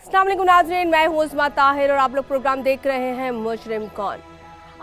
अस्सलाम वालेकुम नाज़रीन, मैं हूँ उस्मा ताहिर और आप लोग प्रोग्राम देख रहे हैं मुजरिम कौन।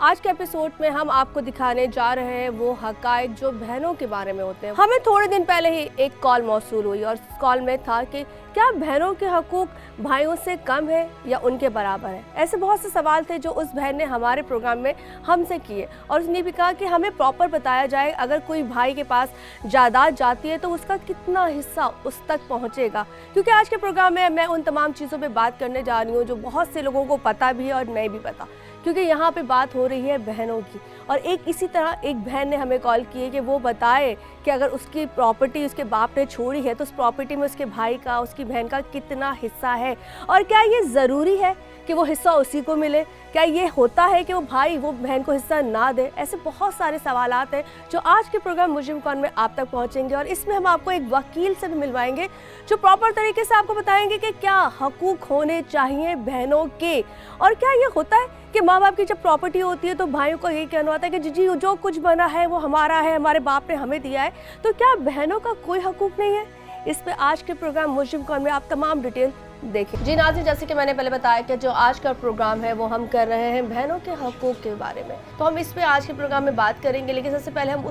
आज के एपिसोड में हम आपको दिखाने जा रहे हैं वो हक़ाइक़ जो बहनों के बारे में होते हैं। हमें थोड़े दिन पहले ही एक कॉल मौसूल हुई और उस कॉल में था कि क्या बहनों के हकूक़ भाइयों से कम है या उनके बराबर है। ऐसे बहुत से सवाल थे जो उस बहन ने हमारे प्रोग्राम में हमसे किए और उसने भी कहा कि हमें प्रॉपर बताया जाए, अगर कोई भाई के पास जायदाद जाती है तो उसका कितना हिस्सा उस तक पहुंचेगा। क्योंकि आज के प्रोग्राम में मैं उन तमाम चीज़ों पे बात करने जा रही हूँ जो बहुत से लोगों को पता भी है और नहीं भी पता, क्योंकि यहाँ पे बात हो रही है बहनों की। और एक इसी तरह एक बहन ने हमें कॉल की है कि वो बताए कि अगर उसकी प्रॉपर्टी उसके बाप ने छोड़ी है तो उस प्रॉपर्टी में उसके भाई का, उसकी बहन का कितना हिस्सा है और क्या ये ज़रूरी है कि वो हिस्सा उसी को मिले। क्या ये होता है कि वो भाई वो बहन को हिस्सा ना दे। ऐसे बहुत सारे सवालात हैं जो आज के प्रोग्राम मुजरिम कौन में आप तक पहुंचेंगे और इसमें हम आपको एक वकील से भी मिलवाएंगे जो प्रॉपर तरीके से आपको बताएंगे कि क्या हकूक़ होने चाहिए बहनों के। और क्या ये होता है कि माँ बाप की जब प्रॉपर्टी होती है तो भाइयों को यही कहना होता है कि जी जो कुछ बना है वो हमारा है, हमारे बाप ने हमें दिया है, तो क्या बहनों का कोई हकूक़ नहीं है। इस पे आज के प्रोग्राम मुजरिम कौन में आप तमाम डिटेल देखें। जी नाज़रीन, जैसे कि मैंने पहले बताया कि जो आज का प्रोग्राम है वो हम कर रहे हैं बहनों के हकूक़ के बारे में, तो हम इस पे आज के प्रोग्राम में बात करेंगे। लेकिन सबसे पहले हम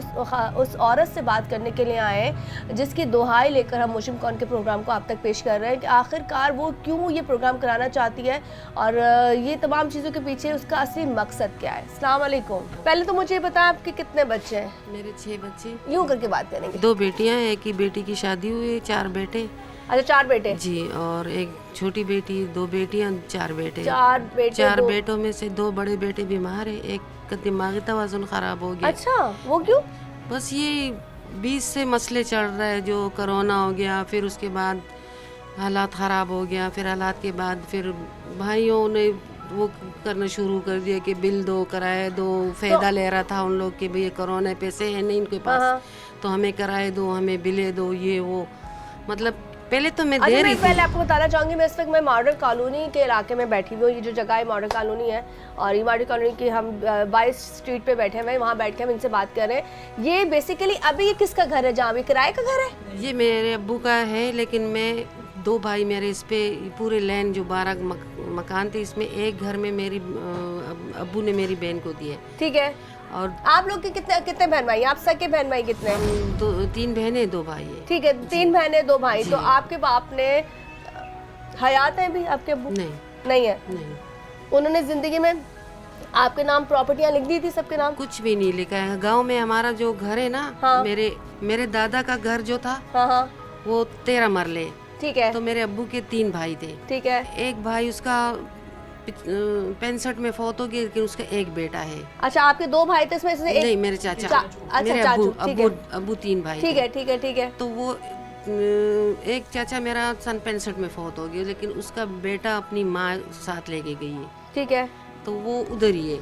उस औरत से बात करने के लिए आए हैं जिसकी दुहाई लेकर हम मुजरिम कौन के प्रोग्राम को आप तक पेश कर रहे हैं कि आखिरकार वो क्यों ये प्रोग्राम कराना चाहती है और ये तमाम चीज़ों के पीछे उसका असली मकसद क्या है। अस्सलाम वालेकुम। पहले तो मुझे बताएं आपके कितने बच्चे हैं। मेरे 6 बच्चे। यूँ करके बात करेंगे। 2 बेटियां, एक ही बेटी की शादी हुई है, 4 बेटे। अच्छा, 4 बेटे जी, और एक छोटी बेटी, 2 बेटियां, 4 बेटे। 4 बेटे। 4 बेटों में से 2 बड़े बेटे बीमार है, एक का दिमागी तवाज़ुन खराब हो गया। अच्छा, वो क्यों? बस ये 20 से मसले चल रहा है, जो कोरोना हो गया, फिर उसके बाद हालात ख़राब हो गया, फिर हालात के बाद फिर भाइयों ने वो करना शुरू कर दिया कि बिल दो, किराया दो। फ़ायदा ले रहा था उन लोग कि भई कोरोना पैसे हैं नहीं इनके पास, तो हमें किराए दो, हमें बिले दो, ये वो। मतलब पहले तो मैं दे रही थी। पहले आपको बताना चाहूँगी, मैं इस वक्त मैं मॉडल कॉलोनी के इलाके में बैठी हुई हूँ। ये जो जगह है मॉडल कॉलोनी है और ये मॉडल कॉलोनी की हम 22 स्ट्रीट पे बैठे हुए हैं, वहाँ बैठ के हम इनसे बात कर रहे हैं। ये बेसिकली अभी ये किसका घर है जहाँ अभी किराए का घर है? ये मेरे अब्बू का है, लेकिन मैं 2 भाई मेरे इस पे पूरे लैंड जो 12 मकान थे, इसमें एक घर में मेरी अब्बू ने मेरी बहन को दिया। ठीक है। और आप लोग के कितने बहन भाई? आप सके बहन भाई कितने? 3 बहनें 2 भाई है। ठीक है, 3 बहनें 2 भाई। तो आपके बाप ने हयात है भी आपके अब्बू? नहीं है। नहीं। उन्होंने जिंदगी में आपके नाम प्रॉपर्टियां लिख दी थी सबके नाम? कुछ भी नहीं लिखा है। गांव में हमारा जो घर है ना, हाँ। मेरे दादा का घर जो था, हाँ, वो 13 मरले। ठीक है। तो मेरे अब्बू के 3 भाई थे। ठीक है। एक भाई उसका 65 में फौत हो गया, लेकिन उसका एक बेटा है। अच्छा, आपके 2 भाई थे इसमें से? नहीं, मेरे चाचा। अच्छा, मेरे अब्बू 3 भाई। ठीक है, ठीक है, ठीक है। तो वो एक चाचा मेरा सन 65 में फौत हो गया, लेकिन उसका बेटा अपनी माँ साथ लेके गई है। ठीक है। तो वो उधर ही है।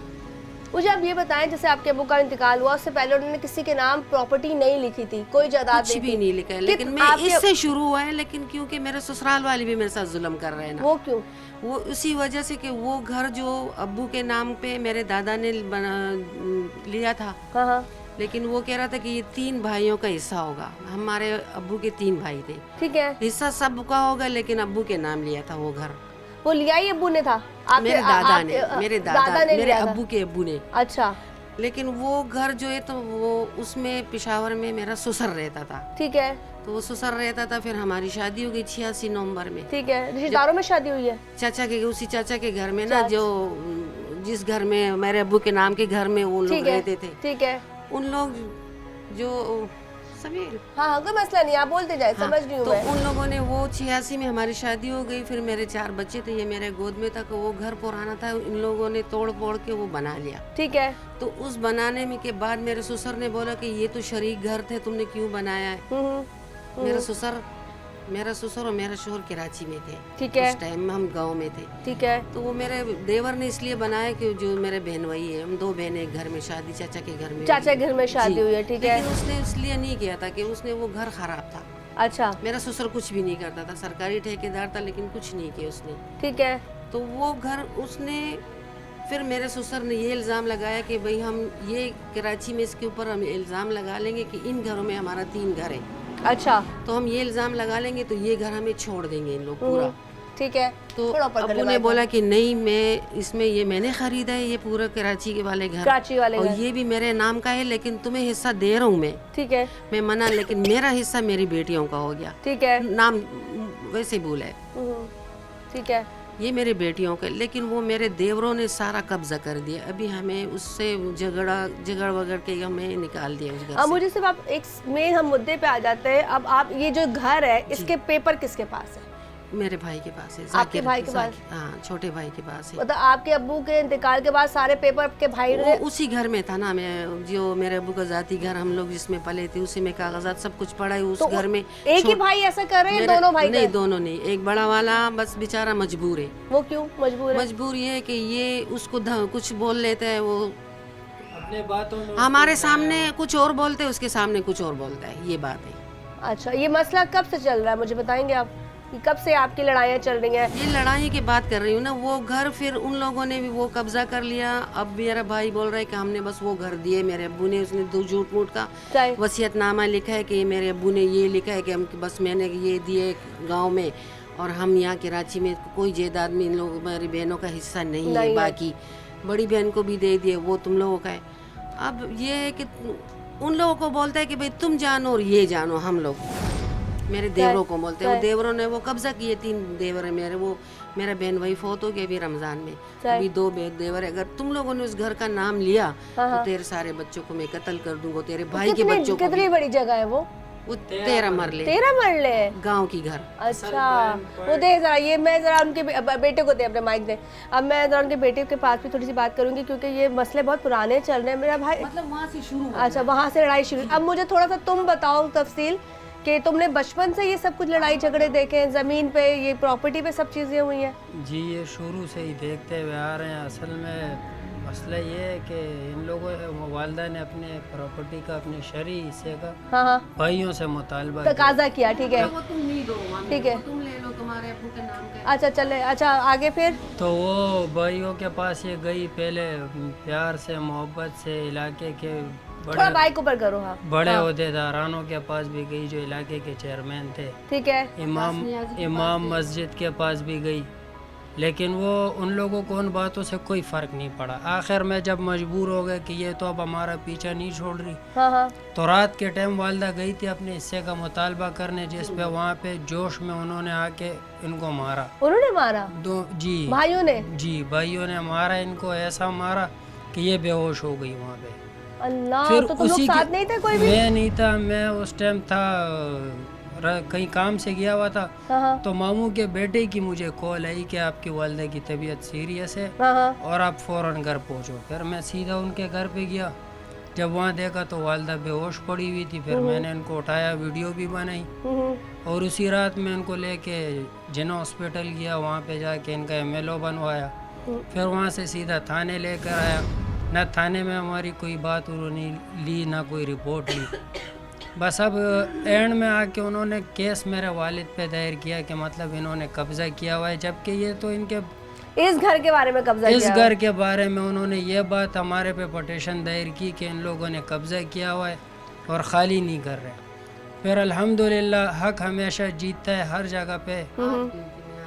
मुझे आप ये बताएं, जैसे आपके अब्बू का इंतकाल हुआ, उससे पहले उन्होंने किसी के नाम प्रॉपर्टी नहीं लिखी थी, कोई जायदाद कुछ भी नहीं लिखा है, लेकिन मैं इससे शुरू हुआ है। लेकिन क्योंकि मेरे ससुराल वाले भी मेरे साथ जुल्म कर रहे हैं ना। वो क्यों? वो उसी वजह से कि वो घर जो अब्बू के नाम पे मेरे दादा ने लिया था। हाँ। लेकिन वो कह रहा था कि ये 3 भाइयों का हिस्सा होगा। हमारे अब्बू के 3 भाई थे। ठीक है। हिस्सा सबका होगा, लेकिन अब्बू के नाम लिया था वो घर। वो लिया ही अब्बू ने था? मेरे दादा ने, मेरे अब्बू के अब्बू ने। अच्छा। लेकिन वो घर जो है तो वो उसमें पेशावर में मेरा ससुर रहता था। ठीक है। तो वो ससुर रहता था, फिर हमारी शादी हो गई 86 नवंबर में। ठीक है। रिश्तेदारों में शादी हुई है? चाचा के, उसी चाचा के घर में ना, जो जिस घर में मेरे अब्बू के नाम के घर में वो लोग रहते थे। ठीक है। उन लोग जो सभी, हाँ, कोई मसला नहीं, आप बोलते जाए। समझ रही हूँ तो मैं। उन लोगों ने वो 86 में हमारी शादी हो गई, फिर मेरे 4 बच्चे थे, ये मेरे गोद में था। वो घर पुराना था, इन लोगों ने तोड़ फोड़ के वो बना लिया। ठीक है। तो उस बनाने में के बाद मेरे ससुर ने बोला कि ये तो शरीक घर थे, तुमने क्यों बनाया है? मेरा ससुर और मेरा शोहर कराची में थे। ठीक है। उस टाइम में हम गांव में थे। ठीक है। तो वो मेरे देवर ने इसलिए बनाया कि जो मेरे बहन वही है, हम 2 बहनें एक घर में शादी, चाचा के घर में। चाचा के घर में शादी हुई है। ठीक है। लेकिन उसने इसलिए नहीं किया था कि उसने वो घर खराब था। अच्छा। मेरा ससुर कुछ भी नहीं करता था, सरकारी ठेकेदार था, लेकिन कुछ नहीं किया उसने। ठीक है। तो वो घर उसने, फिर मेरे ससुर ने ये इल्ज़ाम लगाया कि भाई हम ये कराची में इसके ऊपर हम इल्ज़ाम लगा लेंगे कि इन घरों में हमारा 3 घर है। अच्छा। तो हम ये इल्ज़ाम लगा लेंगे तो ये घर हमें छोड़ देंगे इन लोग पूरा। ٹھیک ہے تو تھوڑا اوپر کر ابو لے نے بھائی. بولا کہ نہیں میں اس میں یہ میں نے خریدا ہے یہ پورا کراچی کے والے گھر کراچی والے اور گھر. یہ بھی میرے نام کا ہے لیکن تمہیں حصہ دے رہا ہوں ٹھیک ہے میں منع لیکن میرا حصہ میری بیٹیوں کا ہو گیا. ٹھیک ہے. نام ویسے بولا ہے ٹھیک ہے. یہ میرے بیٹیوں کا لیکن وہ میرے دیوروں نے سارا قبضہ کر دیا. ابھی ہمیں اس سے جگڑ وگڑ کے ہمیں نکال دیا اس گھر اب سے. مجھے صرف آپ ایک مین ہم مدعے پہ آ جاتے ہیں. اب آپ یہ جو گھر ہے اس کے پیپر کس کے پاس ہے؟ میرے بھائی کے پاس ہے. آپ کے بھائی کے پاس؟ ہاں چھوٹے بھائی کے پاس ہے. مطلب آپ کے ابو کے انتقال کے بعد سارے پیپر آپ کے بھائی نے؟ وہ اسی گھر میں تھا نا. میں جو میرے ابو کا ذاتی گھر ہم لوگ جس میں پلے تھے اسی میں کاغذات سب کچھ پڑا ہے اس گھر میں. ایک ہی بھائی ایسا کر رہے ہیں دونوں بھائی؟ نہیں دونوں نہیں. ایک بڑا والا بس بیچارہ مجبور ہے. وہ کیوں مجبور ہے؟ مجبور یہ ہے کہ یہ اس کو کچھ بول لیتا ہے. وہ ہمارے سامنے کچھ اور بولتے ہیں اس کے سامنے کچھ اور بولتا ہے. یہ بات ہے. اچھا یہ مسئلہ کب سے چل رہا ہے مجھے بتائیں گے آپ؟ کب سے آپ کی لڑائیاں چل رہی ہیں؟ یہ لڑائی کی بات کر رہی ہوں نا. وہ گھر پھر ان لوگوں نے بھی وہ قبضہ کر لیا. اب میرا بھائی بول رہا ہے کہ ہم نے بس وہ گھر دیے. میرے ابو نے اس نے دو جھوٹ موٹ کا وصیت نامہ لکھا ہے کہ میرے ابو نے یہ لکھا ہے کہ بس میں نے یہ دیے گاؤں میں اور ہم یہاں کراچی میں کوئی جائیداد میں ان لوگوں میری بہنوں کا حصہ نہیں ہے. باقی بڑی بہن کو بھی دے دیے وہ تم لوگوں کا ہے. اب یہ ہے کہ ان لوگوں کو بولتا ہے کہ بھئی تم جانو اور یہ جانو. ہم لوگ میرے دیوروں کو بولتے ہیں. وہ دیوروں نے وہ قبضہ کیے. 3 دیور ہیں میرے. وہ میرا بہن وہی فوت ہو گیا ابھی رمضان میں. ابھی 2 دیور ہے. اگر تم لوگوں نے اس گھر کا نام لیا تو تیرے سارے بچوں کو میں قتل کر دوں گا. تیرے بھائی کے بچوں کو. کتنی بڑی جگہ ہے وہ؟ 13 مرلے. 13 مرلے گاؤں کی گھر. اچھا وہ دے ذرا یہ میں ذرا ان کے بیٹے کو دے اپنے مائک دے. اب میں ذرا ان کے بیٹے کے پاس بھی تھوڑی سی بات کروں گی کیونکہ یہ مسئلے بہت پرانے چل رہے ہیں. میرا بھائی مطلب وہاں سے شروع. اچھا وہاں سے لڑائی شروع. اب مجھے تھوڑا سا تم بتاؤ تفصیل کہ تم نے بچپن سے یہ سب کچھ لڑائی جھگڑے دیکھے ہیں؟ زمین پہ یہ پراپرٹی پہ سب چیزیں ہوئی ہیں؟ جی یہ شروع سے ہی دیکھتے ہوئے آ رہے ہیں. اصل میں مسئلہ یہ ہے کہ ان لوگوں والدہ نے اپنے پراپرٹی کا اپنے شرعی حصے کا بھائیوں سے مطالبہ تقاضا کیا. ٹھیک ہے ٹھیک ہے. تم لے لو تمہارے ابو کے نام کا. اچھا چلے. اچھا آگے پھر؟ تو وہ بھائیوں کے پاس یہ گئی. پہلے پیار سے محبت سے علاقے کے تھوڑا بائک اوپر کرو. ہاں بڑے عہدے دارانوں کے پاس بھی گئی جو علاقے کے چیئرمین تھے. ٹھیک ہے. امام مسجد کے پاس بھی گئی. لیکن وہ ان لوگوں کو ان باتوں سے کوئی فرق نہیں پڑا. آخر میں جب مجبور ہو گئے کہ یہ تو اب ہمارا پیچھا نہیں چھوڑ رہی تو رات کے ٹائم والدہ گئی تھی اپنے حصے کا مطالبہ کرنے جس پہ وہاں پہ جوش میں انہوں نے آ کے ان کو مارا. انہوں نے مارا؟ جی بھائیوں نے؟ جی بھائیوں نے مارا. ان کو ایسا مارا کہ یہ بے ہوش ہو گئی وہاں پہ. اللہ. تو تم لوگ ساتھ نہیں تھے کوئی بھی؟ میں نہیں تھا. میں اس ٹائم تھا کہیں کام سے گیا ہوا تھا. تو ماموں کے بیٹے کی مجھے کال آئی کہ آپ کی والدہ کی طبیعت سیریس ہے اور آپ فوراً گھر پہنچو. پھر میں سیدھا ان کے گھر پہ گیا. جب وہاں دیکھا تو والدہ بے ہوش پڑی ہوئی تھی. پھر میں نے ان کو اٹھایا, ویڈیو بھی بنائی اور اسی رات میں ان کو لے کے جنا ہاسپٹل گیا. وہاں پہ جا کے ان کا MLO بنوایا. پھر وہاں سے سیدھا تھانے لے کر آیا. نہ تھانے میں ہماری کوئی بات انہوں نے لی نہ کوئی رپورٹ لی. بس اب اینڈ میں آ کے انہوں نے کیس میرے والد پہ دائر کیا کہ مطلب انہوں نے قبضہ کیا ہوا ہے, جبکہ یہ تو ان کے اس گھر کے بارے میں قبضہ کیا, اس گھر کے بارے میں انہوں نے یہ بات ہمارے پہ پٹیشن دائر کی کہ ان لوگوں نے قبضہ کیا ہوا ہے اور خالی نہیں کر رہے. پھر الحمدللہ حق ہمیشہ جیتتا ہے ہر جگہ پہ.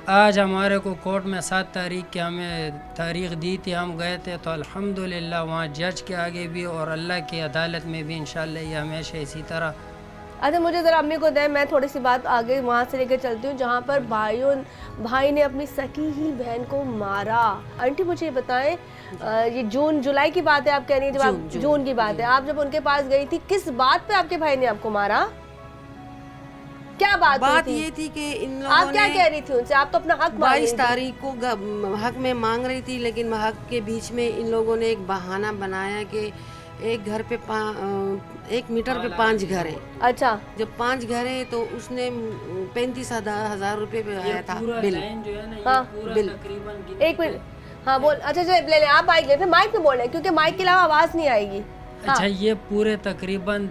آج ہمارے کو کورٹ میں 7 تاریخ کی ہمیں تاریخ دی تھی, ہم گئے تھے تو الحمدللہ وہاں جج کے آگے بھی اور اللہ کی عدالت میں بھی انشاءاللہ یہ ہمیشہ اسی طرح. اچھا مجھے ذرا امی کو دیں, میں تھوڑی سی بات آگے وہاں سے لے کے چلتی ہوں جہاں پر بھائی نے اپنی سکی ہی بہن کو مارا. آنٹی مجھے یہ بتائیں, یہ جولائی کی بات ہے آپ کہہ رہی ہیں, جب آپ جون کی بات ہے, آپ جب ان کے پاس گئی تھی کس بات پہ آپ کے بھائی نے آپ کو مارا؟ کیا بات یہ تھی کہ ان لوگوں آپ کیا کہہ رہی تھی ان سے؟ آپ تو اپنا حق 22 تاریخ کو حق میں مانگ رہی تھی, لیکن حق کے بیچ میں ان لوگوں نے ایک بہانہ بنایا کہ ایک گھر پہ 1 میٹر پہ 5 گھر ہیں. اچھا جب 5 گھر ہیں تو اس نے 35,000 روپے پہ آیا تھا بل. بل 1 منٹ. ہاں بول. اچھا لے لیں آپ مائک لے, پھر مائک پہ بولیں کیونکہ مائک کے علاوہ آواز نہیں آئے گی. اچھا یہ پورے تقریباً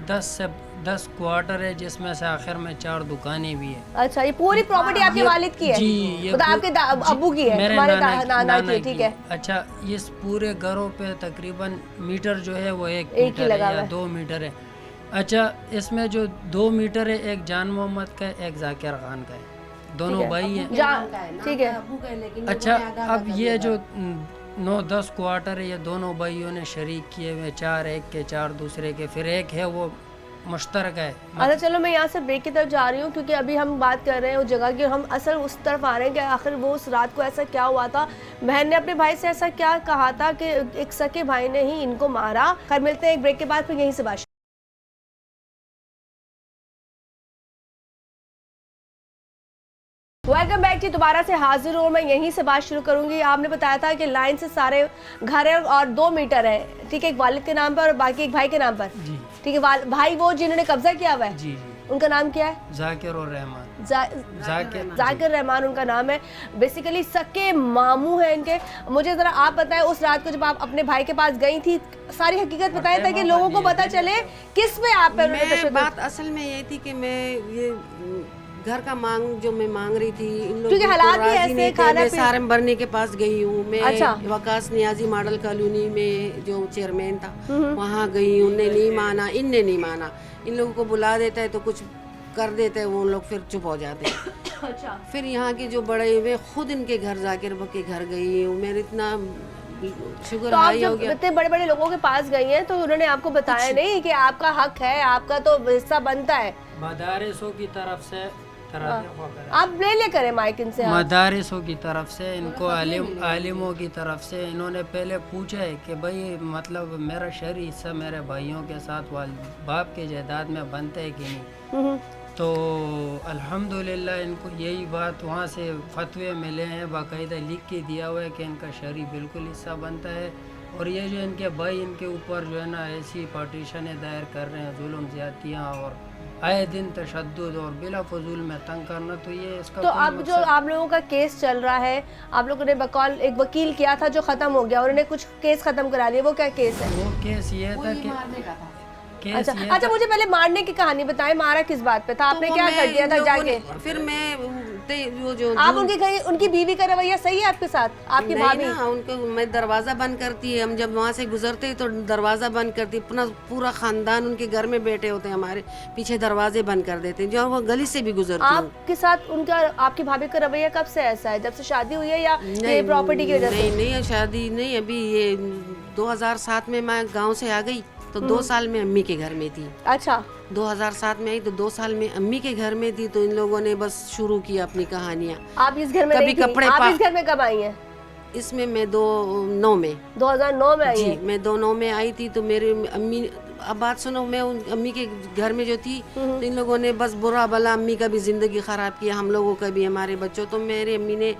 10 کوارٹر ہے جس میں سے آخر میں 4 دکانیں بھی ہیں. اچھا یہ پوری پراپرٹی آپ کے والد کی ہے؟ جی مطلب آپ کے ابو کی ہے, ہمارے نانا کی. ٹھیک ہے. اچھا اس پورے گھروں پہ تقریباً میٹر جو ہے وہ 1 میٹر ہے یا 2 میٹر ہے. اچھا اس میں جو 2 میٹر ہے ایک جان محمد کا ہے, ایک ذاکر خان کا ہے. दोनों भाई हैं। ठीक है। अच्छा, अब ये जो 9-10 क्वार्टर है ये दोनों भाइयों ने शरीक किए हुए, 4 एक के 4 दूसरे के, फिर एक है वो मुश्तरक है। अच्छा चलो, मैं यहाँ से ब्रेक की तरफ जा रही हूँ क्योंकि अभी हम बात कर रहे हैं उस जगह की, हम असल उस तरफ आ रहे हैं कि आखिर वो उस रात को ऐसा क्या हुआ था, बहन ने अपने भाई से ऐसा क्या कहा था कि एक सके भाई ने ही इनको मारा। खैर मिलते हैं एक ब्रेक के बाद, फिर यहीं से बात। वेलकम बैक जी, दोबारा से हाजिर हूँ। मैं यहीं से बात शुरू करूंगी। आपने बताया था कि लाइन से सारे घर है और 2 मीटर है, ठीक है, एक वालिद के नाम पर और बाकी एक भाई के नाम पर। जी ठीक है, भाई वो जिन्होंने कब्जा किया हुआ है। जी। उनका नाम क्या है? जाकिर और रहमान। जाकिर रहमान उनका नाम है। बेसिकली सके मामू है इनके। मुझे जरा आप बताएं, उस रात को जब आप अपने भाई के पास गई थी, सारी हकीकत बताएं ताकि लोगों को पता चले किस पे आप पे उन्होंने तशद्दुद। बात असल में ये थी कि मैं ये घर का मांग जो मैं मांग रही थी, इन लोगों क्योंकि हालात भी ऐसे, मैं सारम भरने के पास गई हूँ। मैं अच्छा। वकास नियाजी मॉडल कॉलोनी में जो चेयरमैन था वहाँ गई हूँ, उनने नहीं माना, इनने नहीं माना। इन लोगों को बुला देता है तो कुछ कर देते हैं, वो लोग फिर चुप हो जाते हैं। अच्छा। फिर यहाँ के जो बड़े हुए, खुद इनके घर जाकिर के घर गई हूँ। मेरे इतना शुगर तो आप हाई हो जब गया। इतने बड़े बड़े लोगों के पास गई हैं तो उन्होंने आपको बताया नहीं कि आपका हक है, आपका तो हिस्सा बनता है? मदारिसों की तरफ से आप ले ले करें माइक इनसे। मदारिसों की तरफ से इनको आलिमों की तरफ से इन्होंने पहले पूछा है कि भाई मतलब मेरा शरई हिस्सा मेरे भाइयों के साथ बाप के जायदाद में बनता है कि नहीं। तो अल्हम्दुलिल्लाह इनको यही बात वहाँ से फतवे मिले हैं, बाकायदा लिख के दिया हुआ है कि इनका शरई बिल्कुल हिस्सा बनता है। और ये जो इनके भाई इनके ऊपर जो है ना ऐसी पार्टीशनें दायर कर रहे हैं, जुल्म ज़्यादतियाँ और आए दिन तशद्दुद और बिला फजूल में तंग करना, तो ये इसका तो अब जो आप लोगों का केस चल रहा है, आप लोगों ने बकौल एक वकील किया था जो खत्म हो गया, उन्होंने कुछ केस खत्म करा लिया, वो क्या केस है? वो केस ये था कि अच्छा मुझे पहले मारने की कहानी बताएं, मारा किस बात पे था? आपने क्या कर दिया था जाके? फिर मैं वो जो आप उनकी बीवी का रवैया सही है आपके साथ? आपकी भाभी उनको मैं दरवाजा बंद करती है, हम जब वहाँ से गुजरते तो दरवाजा बंद करती, अपना पूरा खानदान उनके घर में बैठे होते हैं, हमारे पीछे दरवाजे बंद कर देते हैं, जो वो गली से भी गुजरती हूँ। आपके साथ उनका, आपकी भाभी का रवैया कब से ऐसा है? जब से शादी हुई है या ये प्रॉपर्टी की वजह से? नहीं शादी नहीं, अभी ये 2007 में मैं गाँव से आ गई तो 2 साल में अम्मी के घर में थी। अच्छा। 2007 में आई तो 2 साल में अम्मी के घर में थी, तो इन लोगों ने बस शुरू किया अपनी कहानियाँ। आप इस घर में कभी नहीं थी? कपड़े आप इस घर में कब आई हैं? इसमें मैं 2009 में 2009 में आई जी, हैं? मैं 2009 में आई थी। तो मेरी अम्मी, अब बात सुनो, मैं उन अम्मी के घर में जो थी तो इन लोगों ने बस बुरा भला अम्मी का भी ज़िंदगी ख़राब किया, हम लोगों का भी, हमारे बच्चों। तो मेरी अम्मी ने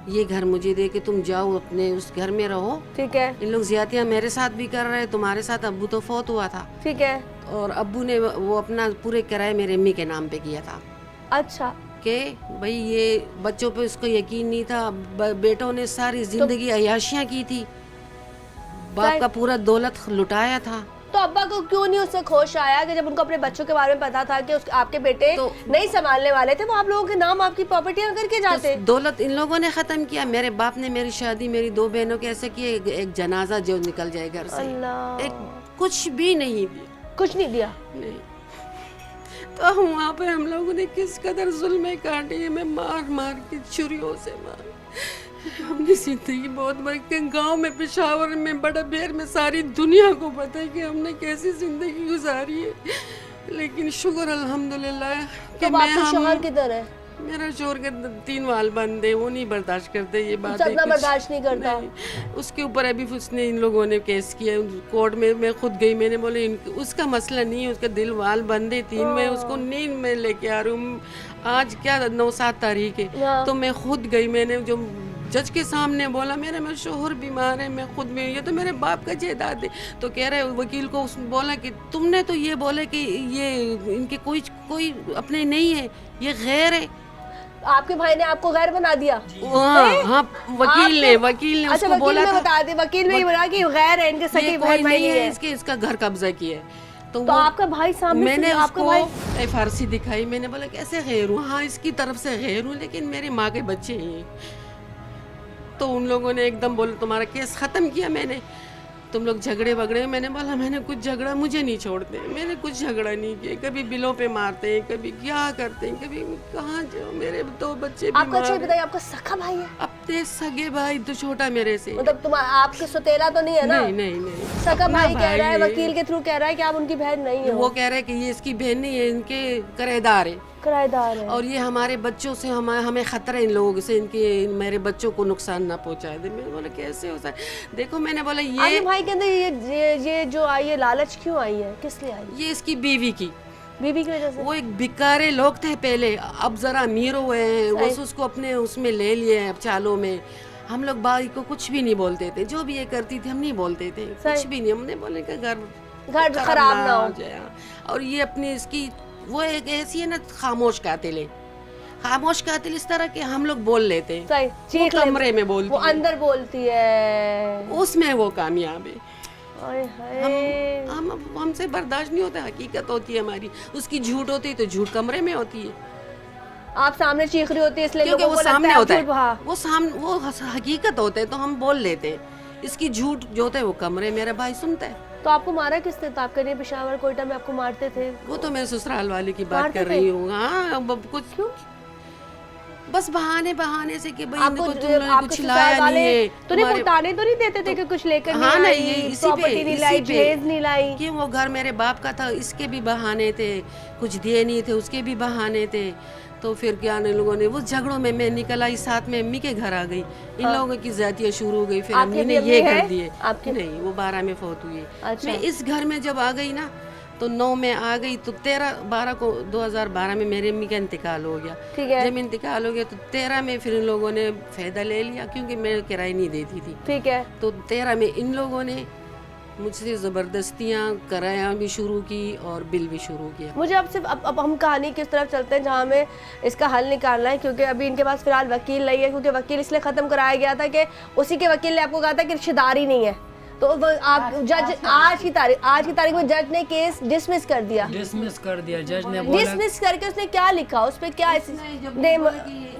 ये घर मुझे दे के तुम जाओ अपने उस घर में रहो। ठीक है। इन लोग ज़्यादतियाँ मेरे साथ भी कर रहे हैं, तुम्हारे साथ अब्बू तो फौत हुआ था। ठीक है। और अब्बू ने वो अपना पूरे किराए मेरे अम्मी के नाम पे किया था। अच्छा। कि भाई ये बच्चों पे उसको यकीन नहीं था, बेटों ने सारी जिंदगी अयाशियाँ की थी, बाप का पूरा दौलत लुटाया था। तो अब्बा को क्यों नहीं उससे होश आया कि जब उनको अपने बच्चों के बारे में पता था कि आपके बेटे नहीं संभालने वाले थे, वो आप लोगों के नाम आपकी प्रॉपर्टियां करके जाते? तो दौलत इन लोगों ने खत्म किया। मेरे बाप ने मेरी शादी मेरी 2 बहनों के ऐसे किए, एक जनाजा जो निकल जाए घर से, एक कुछ भी नहीं दिया, कुछ नहीं दिया। नहीं। तो वहाँ पे हम लोगों ने किस कदर जुल्में काटी है, मैं मार मार के छुरियों से मार। हमने जिंदगी बहुत बड़ी, गांव में, पेशावर में, बड़ा बेर में सारी दुनिया को पता है कि हमने कैसी जिंदगी गुजारी है। लेकिन शुक्र अल्हम्दुलिल्लाह कि मैं शोहर किधर है? मेरा शोहर के 3 वाल बंद है, वो नहीं बर्दाश्त करते ये बात। सदमा बर्दाश्त नहीं करता। उसके ऊपर अभी उसने इन लोगों ने केस किया कोर्ट में। मैं खुद गई, मैंने बोले उसका मसला नहीं है, उसका दिल वाल बंद है 3 में, उसको नींद में लेके आ रही हूँ। आज क्या 9-7 तारीख है, तो मैं खुद गई, मैंने जो जज के सामने बोला मेरा मैं शोहर बीमार है, मैं खुद में, ये तो मेरे बाप का जायदाद है। तो कह रहे वकील को बोला कि तुमने तो ये बोला कि ये इनके कोई अपने नहीं है, ये गैर है। आपके भाई ने आपको गैर बना दिया? हाँ, वकील ने अच्छा, उसको बोला था। बता दे, वकील ने बोला कि गैर है, इनके सगे भाई नहीं है, इसका घर कब्जा किया है। तो आपका भाई सामने, मैंने उसको FRC दिखाई, मैंने बोला कैसे गैर हूँ? हाँ, इसकी तरफ से गैर हूँ, लेकिन मेरी माँ के बच्चे हैं। तो उन लोगों ने एकदम बोले तुम्हारा केस ख़त्म किया मैंने। तुम लोग झगड़े वगड़े, मैंने बोला मैंने कुछ झगड़ा, मुझे नहीं छोड़ते, मैंने कुछ झगड़ा नहीं किया, कभी बिलों पे मारते हैं, कभी क्या करते हैं, कभी कहाँ जाओ, मेरे 2 बच्चे आपको अच्छा बताइए, आपका सखा भाई है? अपने सगे भाई तो छोटा मेरे से, मतलब तुम आपके सौतेला तो नहीं है ना? नहीं नहीं नहीं, सका भाई कह रहा है, वकील के थ्रू कह रहा है कि आप उनकी बहन नहीं हो। वो कह रहे हैं कि ये इसकी बहन नहीं है, इनके किराएदार है, किराएदार है, और ये हमारे बच्चों से हमें खतरा है इन लोगों से, इनके मेरे बच्चों को नुकसान ना पहुंचाए दे। मैंने बोला कैसे हो सकता है, देखो मैंने बोला ये भाई के अंदर ये जो आई है लालच क्यों आई है, किस लिए आई? ये इसकी बीवी की वजह से। वो एक बिकारे लोग थे पहले, अब जरा अमीर हुए हैं, वो उसको अपने उसमें ले लिए हैं चालों में। हम लोग भाई को कुछ भी नहीं बोलते थे, जो भी ये करती थी हम नहीं बोलते थे, कुछ भी नहीं, हमने बोले कि घर खराब ना हो जाए। और ये अपनी इसकी वो एक ऐसी है ना, खामोश कातिल है, खामोश कातिल इस तरह के हम लोग बोल लेते हैं, वो कमरे में बोलती है, वो अंदर बोलती है, उसमें वो कामयाब है। हम हमसे बर्दाश्त नहीं होता, हकीकत होती है हमारी, उसकी झूठ होती है तो झूठ कमरे में होती है, आप सामने चीख रही होती है इसलिए क्योंकि लोगों वो को सामने लगता होता है, है, वो हकीकत होते हैं तो हम बोल लेते हैं, इसकी झूठ जो होता है वो कमरे मेरा भाई सुनता है। तो आपको मारा किसने? तो आपके लिए पेशावर कोयटा में आपको मारते थे? वो तो मैं ससुराल वाले की बात कर रही हूँ। हाँ, कुछ क्यों, बस बहाने से कि भाई इनको तुमने कुछ लाया नहीं है, तो नहीं ताने तो नहीं देते थे कि कुछ लेकर हाँ नहीं आई, आई, इसी नहीं लाई, जहेज नहीं लाई, कि वो घर मेरे बाप का था, इसके भी बहाने थे, कुछ दिए नहीं थे उसके भी बहाने थे। तो फिर क्या इन लोगों ने वो झगड़ों में मैं निकल आई, साथ में अम्मी के घर आ गई, इन लोगों की ज्यादतियाँ शुरू हो गई, फिर अम्मी ने ये कर दिए, नहीं वो 12 में फौत हुई। मैं इस घर में जब आ गई ना तो 9 में आ गई, तो 13-12 को 2012 में मेरी अम्मी का इंतकाल हो गया। जब इंतकाल हो गया तो 13 में फिर इन लोगों ने फायदा ले लिया, क्योंकि मैं किराया नहीं देती थी, ठीक है, तो 13 में इन लोगों ने मुझसे ज़बरदस्तियाँ किराया भी शुरू की और बिल भी शुरू किया। मुझे अब सिर्फ अब हम कहानी किस तरफ चलते हैं जहाँ हमें इसका हल निकालना है, क्योंकि अभी इनके पास फिलहाल वकील नहीं है, क्योंकि वकील इसलिए ख़त्म कराया गया था कि उसी के वकील ने आपको कहा था कि रिश्तेदारी नहीं है, तो आप जज आज की तारीख में जज ने केस डिसमिस कर दिया, जज ने डिसमिस करके उसने क्या लिखा, उस पे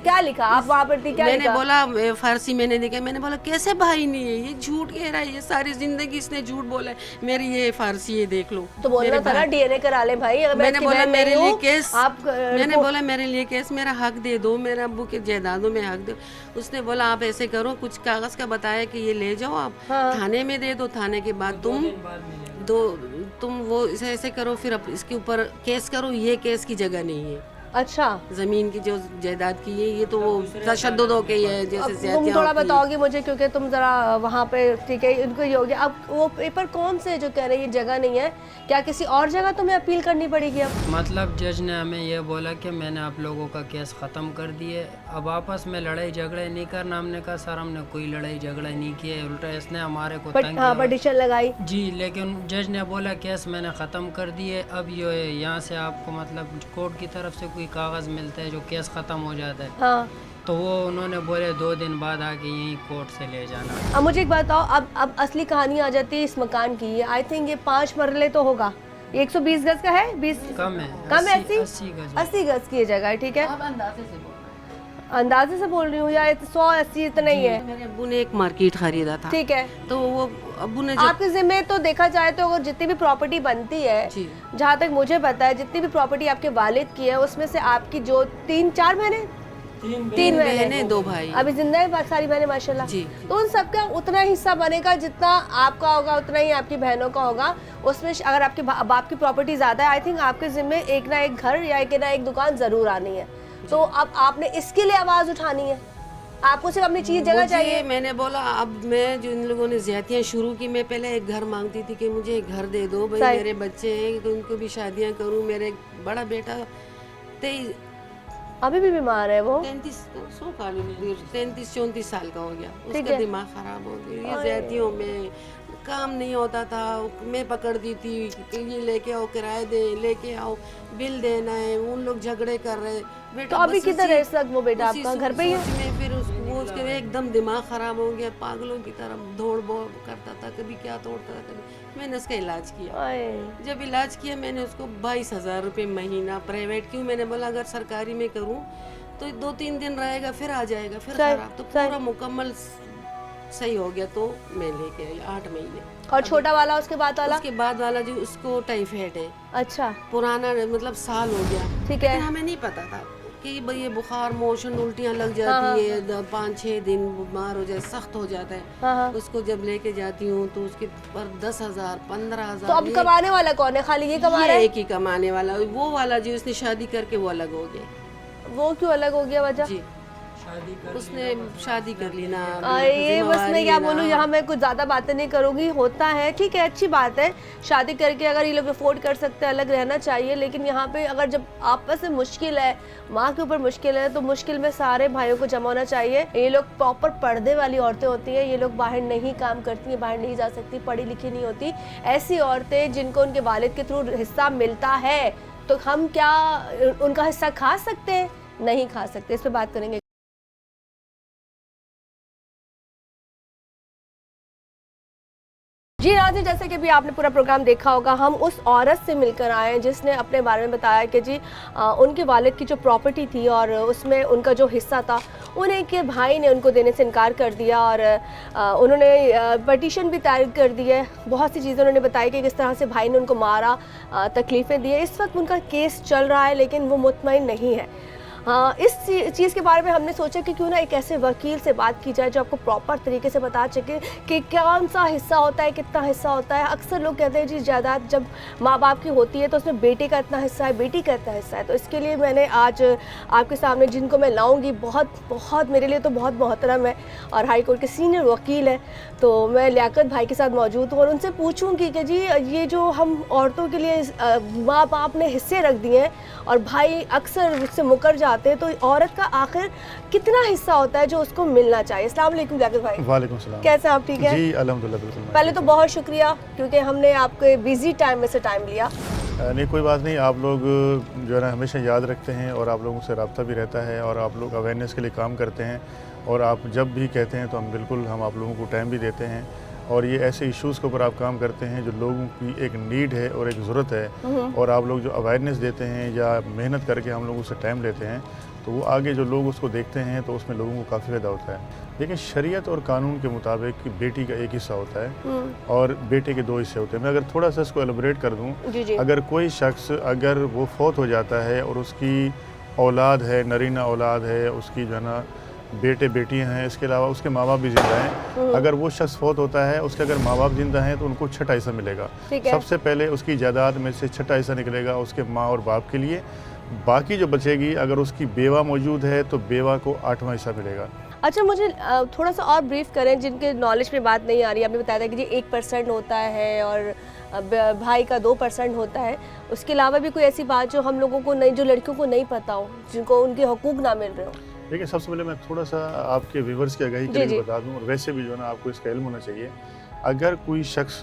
क्या लिखा, आप वहाँ पर थी, क्या मैंने बोला फारसी मैंने देखा, मैंने बोला कैसे भाई नहीं है, ये झूठ कह रहा है, ये सारी जिंदगी इसने झूठ बोला है, मेरी ये फारसी है देख लो, तो बोलना था ना डीएनए करा ले भाई, मैंने बोला मेरे लिए केस, मैंने बोला मेरे लिए केस, मेरा हक दे दो, मेरे अब्बू के जायदादों में हक दो। उसने बोला आप ऐसे करो, कुछ कागज का बताया कि ये ले जाओ आप थाने में दे दो, थाने के बाद तुम वो ऐसे करो, फिर इसके ऊपर केस करो, ये केस की जगह नहीं है। अच्छा, जमीन की जो जायदाद की है, ये तो वो तशद्दुद हो गई है, जैसे तुम थोड़ा बताओगी मुझे, क्योंकि तुम जरा वहाँ पे, ठीक है, इनको ये हो गया। अब वो पेपर कौन से जो कह रहे हैं ये जगह नहीं है, क्या किसी और जगह तुम्हें अपील करनी पड़ेगी? अब मतलब जज ने हमें ये बोला कि मैंने आप लोगों का केस ख़त्म कर दिए, अब आपस में लड़ाई झगड़े नहीं करना। हमने कहा सर हमने कोई लड़ाई झगड़ा नहीं किया, उल्टा इसने हमारे को तंग किया, पिटीशन लगाई जी, लेकिन जज ने बोला केस मैंने ख़त्म कर दिए, अब ये यहाँ से आपको मतलब कोर्ट की तरफ से कोई कागज़ मिलता है जो केस ख़त्म हो जाता है। हाँ। तो वो उन्होंने बोले 2 दिन बाद आके यहीं कोर्ट से ले जाना। अब मुझे एक बात बताओ, अब असली कहानी आ जाती है इस मकान की। आई थिंक ये 5 मरले तो होगा, 120 गज का है, 20 कम है, 80 गज की जगह है, ठीक है, अंदाजे से बोल रही हूँ, या 180 इतना ही है। मेरे अब्बू ने एक मार्केट खरीदा था, ठीक है, तो वो अब्बू ने आपके जिम्मे तो देखा जाए तो अगर जितनी भी प्रॉपर्टी बनती है, जहाँ तक मुझे पता है, जितनी भी प्रॉपर्टी आपके वालिद की है उसमें से आपकी जो 3-4 बहनें, 3 बहनें 2 भाई अभी जिंदा है, सारी बहनें माशाल्लाह, तो उन सबका उतना हिस्सा बनेगा जितना आपका होगा, उतना ही आपकी बहनों का होगा। उसमें अगर आपके बाप की प्रॉपर्टी ज्यादा है, आई थिंक आपके जिम्मे एक ना एक घर या एक ना एक दुकान जरूर आनी है, तो अब आपने इसके लिए आवाज उठानी है, आपको सिर्फ अपनी चीज जगह चाहिए। मैंने बोला अब मैं जो इन लोगों ने ज्यादतियाँ शुरू की, मैं पहले एक घर मांगती थी कि मुझे एक घर दे दो भाई, मेरे बच्चे हैं तो उनको भी शादियाँ करूँ, मेरे बड़ा बेटा अभी भी बीमार है, वो 33-34 साल का हो गया, उसका दिमाग खराब हो गया, ये ज्यादतियों में काम नहीं होता था, मैं पकड़ती थी कि ये लेके आओ, किराया दे, लेके आओ, बिल देना है, उन लोग झगड़े कर रहे। बेटा तो अभी किधर है इस वक्त वो बेटा आपका? घर पे ही है? फिर उसके एकदम दिमाग खराब हो गया, पागलों की तरह दौड़ बोड़ करता था, कभी क्या तोड़ता था, कभी। मैंने उसका इलाज किया, जब इलाज किया मैंने उसको 22,000 रुपये महीना प्राइवेट, क्यों, मैंने बोला अगर सरकारी में करूँ तो 2-3 दिन रहेगा फिर आ जाएगा, फिर खराब, तो पूरा मुकम्मल सही हो गया तो मैं लेके आई 8 महीने। और छोटा वाला उसके बाद वाला? उसके बाद वाला जो उसको टाइफाइड है, अच्छा, पुराना मतलब साल हो गया। ठीक है। लेकिन हमें नहीं पता था कि भाई ये बुखार, मोशन, उल्टियाँ लग जाती है, 5-6 दिन बीमार हो जाए, सख्त हो जाता है। हाँ। उसको जब लेके जाती हूँ तो उसके पर 10,000 15,000। तो अब कमाने वाला कौन है? खाली ये कमा रहा है? एक ही कमाने वाला, वो वाला जो उसने शादी करके वो अलग हो गया। वो क्यों अलग हो गया वजह? जी, उसने शादी कर ली ना। ये बस मैं क्या बोलूँ, यहाँ मैं कुछ ज़्यादा बातें नहीं करूँगी। होता है, ठीक है, अच्छी बात है, शादी करके अगर ये लोग अफोर्ड कर सकते हैं, अलग रहना चाहिए। लेकिन यहाँ पे अगर जब आपस में मुश्किल है, माँ के ऊपर मुश्किल है, तो मुश्किल में सारे भाइयों को जमा होना चाहिए। ये लोग प्रॉपर पर्दे वाली औरतें होती हैं, ये लोग बाहर नहीं काम करती हैं, बाहर नहीं जा सकती, पढ़ी लिखी नहीं होती। ऐसी औरतें जिनको उनके वालिद के थ्रू हिस्सा मिलता है, तो हम क्या उनका हिस्सा खा सकते हैं? नहीं खा सकते। इस पर बात करेंगे। जी राजी, जैसे कि भी आपने पूरा प्रोग्राम देखा होगा, हम उस औरत से मिलकर आए हैं जिसने अपने बारे में बताया कि जी उनके वालिद की जो प्रॉपर्टी थी और उसमें उनका जो हिस्सा था, उन्हें के भाई ने उनको देने से इनकार कर दिया और उन्होंने पटिशन भी तैयार कर दी है। बहुत सी चीज़ें उन्होंने बताई कि किस तरह से भाई ने उनको मारा, तकलीफ़ें दी है। इस वक्त उनका केस चल रहा है लेकिन वो मुतमईन नहीं है। इस चीज़ के बारे में हमने सोचा कि क्यों ना एक ऐसे वकील से बात की जाए जो आपको प्रॉपर तरीके से बता सके कि कौन सा हिस्सा होता है, कितना हिस्सा होता है। अक्सर लोग कहते हैं जी जायदाद जब माँ बाप की होती है तो उसमें बेटे का इतना हिस्सा है, बेटी का इतना हिस्सा है। तो इसके लिए मैंने आज आपके सामने जिनको मैं लाऊंगी, बहुत मेरे लिए तो बहुत मोहतरम है और हाई कोर्ट के सीनियर वकील है, तो मैं लियाकत भाई के साथ मौजूद हूँ और उनसे पूछूंगी कि जी ये जो हम औरतों के लिए माँ बाप ने हिस्से रख दिए हैं और भाई अक्सर उससे मुकर जाते हैं, तो औरत का आखिर कितना हिस्सा होता है जो उसको मिलना चाहिए। अस्सलाम वालेकुम लियाकत भाई। वालेकुम सलाम। कैसे आप? ठीक है जी अल्हम्दुलिल्लाह, बिल्कुल। पहले तो बहुत शुक्रिया क्योंकि हमने आपके बिजी टाइम में से टाइम लिया। नहीं कोई बात नहीं, आप लोग जो है ना हमेशा याद रखते हैं और आप लोगों से रब्ता भी रहता है और आप लोग अवेयरनेस के लिए काम करते हैं और आप जब भी कहते हैं तो हम आप लोगों को टाइम भी देते हैं और ये ऐसे इश्यूज़ के ऊपर आप काम करते हैं जो लोगों की एक नीड है और एक ज़रूरत है और आप लोग जो अवेयरनेस देते हैं या मेहनत करके हम लोगों से टाइम लेते हैं तो वो आगे जो लोग उसको देखते हैं तो उसमें लोगों को काफ़ी फ़ायदा होता है। लेकिन शरीयत और कानून के मुताबिक कि बेटी का एक हिस्सा होता है और बेटे के 2 हिस्से होते हैं। मैं अगर थोड़ा सा इसको एलबरेट कर दूँ, अगर कोई शख्स अगर वो फौत हो जाता है और उसकी औलाद है, नरीना औलाद है, उसकी जो है ना बेटे बेटियां हैं, इसके अलावा उसके माँ बाप भी ज़िंदा हैं, अगर वो शख्स फौत होता है उसके अगर माँ बाप ज़िंदा हैं तो उनको 6ठा हिस्सा मिलेगा। सबसे पहले उसकी जायदाद में से 6ठा हिस्सा निकलेगा उसके माँ और बाप के लिए। बाकी जो बचेगी अगर उसकी बेवा मौजूद है तो बेवा को 8वां हिस्सा मिलेगा। अच्छा, मुझे थोड़ा सा और ब्रीफ करें जिनके नॉलेज में बात नहीं आ रही। आपने बताया था कि जी 1% होता है और भाई का 2% होता है। उसके अलावा भी कोई ऐसी बात जो हम लोगों को नहीं, जो लड़कियों को नहीं पता हो, जिनको उनके हकूक़ ना मिल रहे हो? देखिए, सबसे पहले मैं थोड़ा सा आपके व्यूवर्स की आगाही के लिए बता दूं और वैसे भी जो है ना आपको इसका इल्म होना चाहिए। अगर कोई शख्स